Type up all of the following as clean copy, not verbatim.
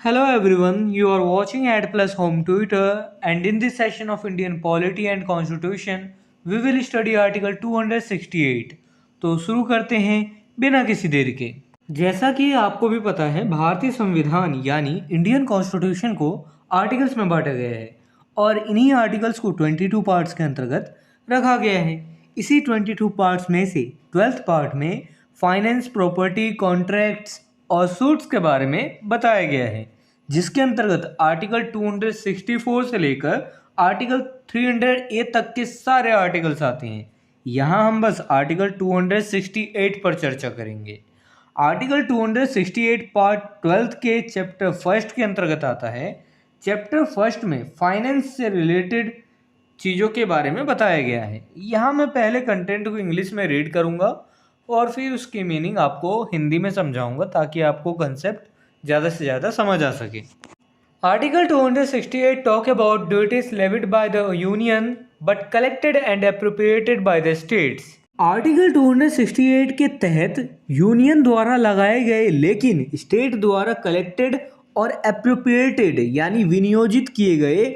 Hello everyone, you are watching Ad Plus Home Twitter, and in this session of Indian Polity and Constitution, we will study Article 268. तो शुरू करते हैं बिना किसी देरी के। जैसा कि आपको भी पता है, भारतीय संविधान यानी इंडियन कॉन्स्टिट्यूशन को आर्टिकल्स में बांटा गया है और इन्हीं आर्टिकल्स को 22 पार्ट्स के अंतर्गत रखा गया है। इसी 22 पार्ट्स में से 12th पार्ट में फाइनेंस, प्रॉपर्टी, कॉन्ट्रैक्ट्स और सूट्स के बारे में बताया गया है, जिसके अंतर्गत आर्टिकल 264 से लेकर आर्टिकल 300A तक के सारे आर्टिकल्स आते हैं। यहाँ हम बस आर्टिकल 268 पर चर्चा करेंगे। आर्टिकल 268 पार्ट 12 के चैप्टर फर्स्ट के अंतर्गत आता है। चैप्टर फर्स्ट में फाइनेंस से रिलेटेड चीज़ों के बारे में बताया गया है। यहाँ मैं पहले कंटेंट को इंग्लिश में रीड करूँगा और फिर उसकी मीनिंग आपको हिंदी में समझाऊंगा ताकि आपको कंसेप्ट ज़्यादा से ज़्यादा समझ आ सके। Article 268 talk about duties levied by the union but collected and appropriated bye the states. Article 268 के तहत यूनियन द्वारा लगाए गए लेकिन स्टेट द्वारा कलेक्टेड और अप्रोप्रिएटेड यानी विनियोजित किए गए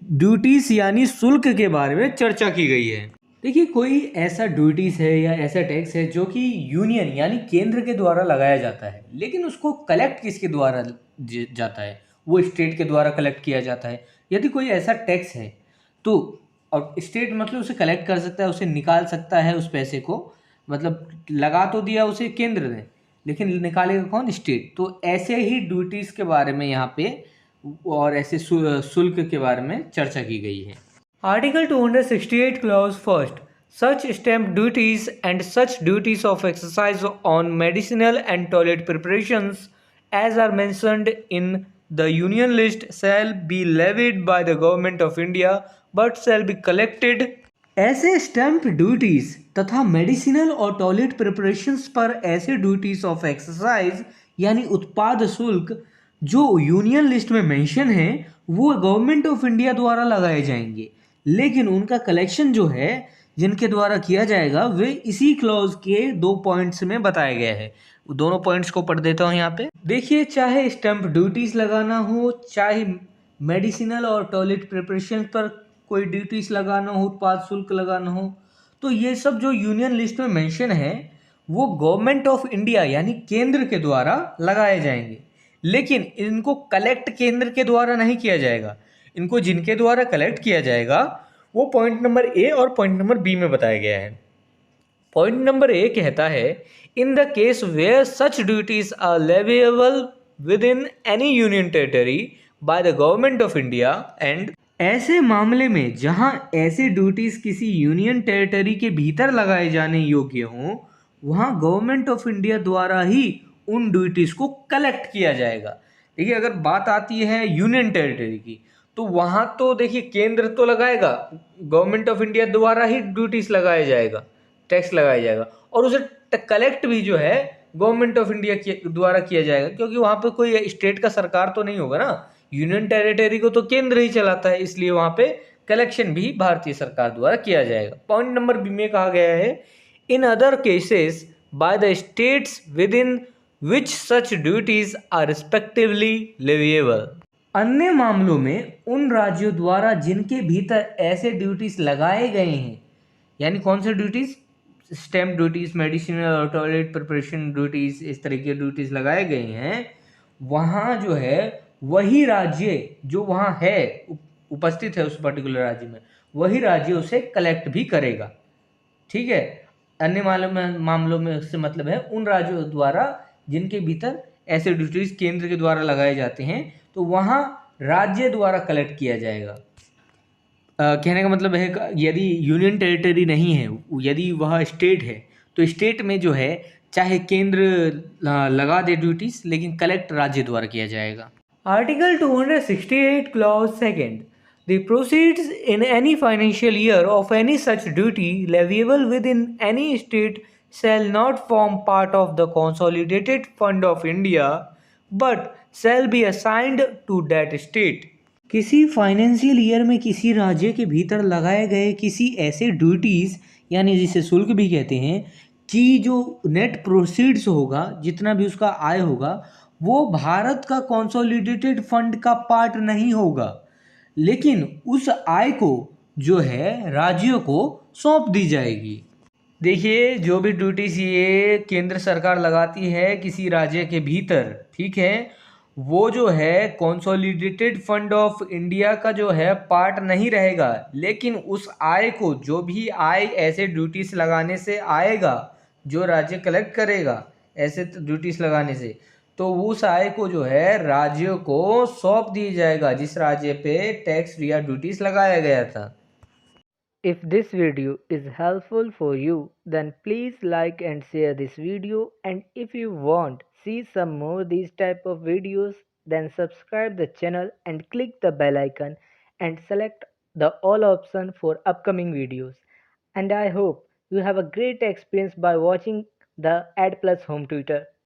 ड्यूटीज यानी शुल्क के बारे में चर्चा की गई है। देखिए, कोई ऐसा ड्यूटीज है या ऐसा टैक्स है जो कि यूनियन यानी केंद्र के द्वारा लगाया जाता है, लेकिन उसको कलेक्ट किसके द्वारा जाता है? वो स्टेट के द्वारा कलेक्ट किया जाता है। यदि कोई ऐसा टैक्स है तो और स्टेट मतलब उसे कलेक्ट कर सकता है, उसे निकाल सकता है, उस पैसे को मतलब लगा तो दिया उसे केंद्र ने, लेकिन निकालेगा कौन? स्टेट। तो ऐसे ही ड्यूटीज़ के बारे में यहाँ पे और ऐसे शुल्क के बारे में चर्चा की गई है। Article 268 clause first. Such stamp duties and such duties of exercise on medicinal and toilet preparations as are mentioned in the union list shall be levied by the government of India but shall be collected। ऐसे stamp duties तथा medicinal और toilet preparations पर ऐसे duties of exercise यानी उत्पाद शुल्क जो union list में मेंशन है वो गवर्नमेंट ऑफ इंडिया द्वारा लगाए जाएंगे, लेकिन उनका कलेक्शन जो है जिनके द्वारा किया जाएगा वे इसी क्लॉज के 2 पॉइंट्स में बताया गया है। दोनों पॉइंट्स को पढ़ देता हूँ यहाँ पे। देखिए, चाहे स्टैम्प ड्यूटीज लगाना हो, चाहे मेडिसिनल और टॉयलेट प्रिपरेशन पर कोई ड्यूटीज लगाना हो, उत्पाद शुल्क लगाना हो, तो ये सब जो यूनियन लिस्ट में मेंशन है वो गवर्नमेंट ऑफ इंडिया यानी केंद्र के द्वारा लगाए जाएंगे, लेकिन इनको कलेक्ट केंद्र के द्वारा नहीं किया जाएगा। इनको जिनके द्वारा कलेक्ट किया जाएगा वो पॉइंट नंबर ए और पॉइंट नंबर बी में बताया गया है। पॉइंट नंबर ए कहता है, in the case where such duties are leviable within any union territory by the government of India and. ऐसे मामले में जहां ऐसे ड्यूटीज किसी यूनियन टेरिटरी के भीतर लगाए जाने योग्य हों, वहां गवर्नमेंट ऑफ इंडिया द्वारा ही उन ड्यूटीज को कलेक्ट किया जाएगा। देखिए, अगर बात आती है यूनियन टेरिटरी की तो वहाँ तो देखिए केंद्र तो लगाएगा, गवर्नमेंट ऑफ इंडिया द्वारा ही ड्यूटीज लगाया जाएगा, टैक्स लगाया जाएगा, और उसे कलेक्ट भी जो है गवर्नमेंट ऑफ इंडिया द्वारा किया जाएगा, क्योंकि वहाँ पे कोई स्टेट का सरकार तो नहीं होगा ना। यूनियन टेरिटरी को तो केंद्र ही चलाता है, इसलिए वहाँ पे कलेक्शन भी भारतीय सरकार द्वारा किया जाएगा। पॉइंट नंबर बी में कहा गया है, in other cases by the states within which such duties are respectively leviable. अन्य मामलों में उन राज्यों द्वारा जिनके भीतर ऐसे ड्यूटीज लगाए गए हैं, यानी कौन से ड्यूटीज? स्टैम्प ड्यूटीज, मेडिसिनल और टॉयलेट प्रिपरेशन ड्यूटीज, इस तरह के ड्यूटीज लगाए गए हैं, वहाँ जो है वही राज्य जो वहाँ है उपस्थित है उस पर्टिकुलर राज्य में, वही राज्य उसे कलेक्ट भी करेगा। ठीक है, अन्य मामलों में उससे मतलब है उन राज्यों द्वारा जिनके भीतर ऐसे ड्यूटीज केंद्र के द्वारा लगाए जाते हैं तो वहाँ राज्य द्वारा कलेक्ट किया जाएगा। कहने का मतलब है यदि यूनियन टेरिटरी नहीं है, यदि वह स्टेट है, तो स्टेट में जो है चाहे केंद्र लगा दे ड्यूटीज, लेकिन कलेक्ट राज्य द्वारा किया जाएगा। Article 268 clause second, the proceeds in any financial year of any such duty leviable within any state shall not form part of the consolidated fund of India but shall be assigned to that state। किसी financial year में किसी राज्य के भीतर लगाए गए किसी ऐसे ड्यूटीज यानी जिसे शुल्क भी कहते हैं कि जो नेट प्रोसीड्स होगा, जितना भी उसका आय होगा, वो भारत का कंसोलिडेटेड फंड का पार्ट नहीं होगा, लेकिन उस आय को जो है राज्यों को सौंप दी जाएगी। देखिए, जो भी ड्यूटीज ये केंद्र सरकार लगाती है किसी राज्य के भीतर, ठीक है, वो जो है कंसोलिडेटेड फंड ऑफ इंडिया का जो है पार्ट नहीं रहेगा, लेकिन उस आय को, जो भी आय ऐसे ड्यूटीज लगाने से आएगा, जो राज्य कलेक्ट करेगा ऐसे ड्यूटीज लगाने से, तो उस आय को जो है राज्यों को सौंप दिया जाएगा जिस राज्य पे टैक्स या ड्यूटीज लगाया गया था। If this video is helpful for you, then please like and share this video, and if you want see some more these type of videos, then subscribe the channel and click the bell icon and select the all option for upcoming videos. And I hope you have a great experience by watching the Ad Plus Home Tutor.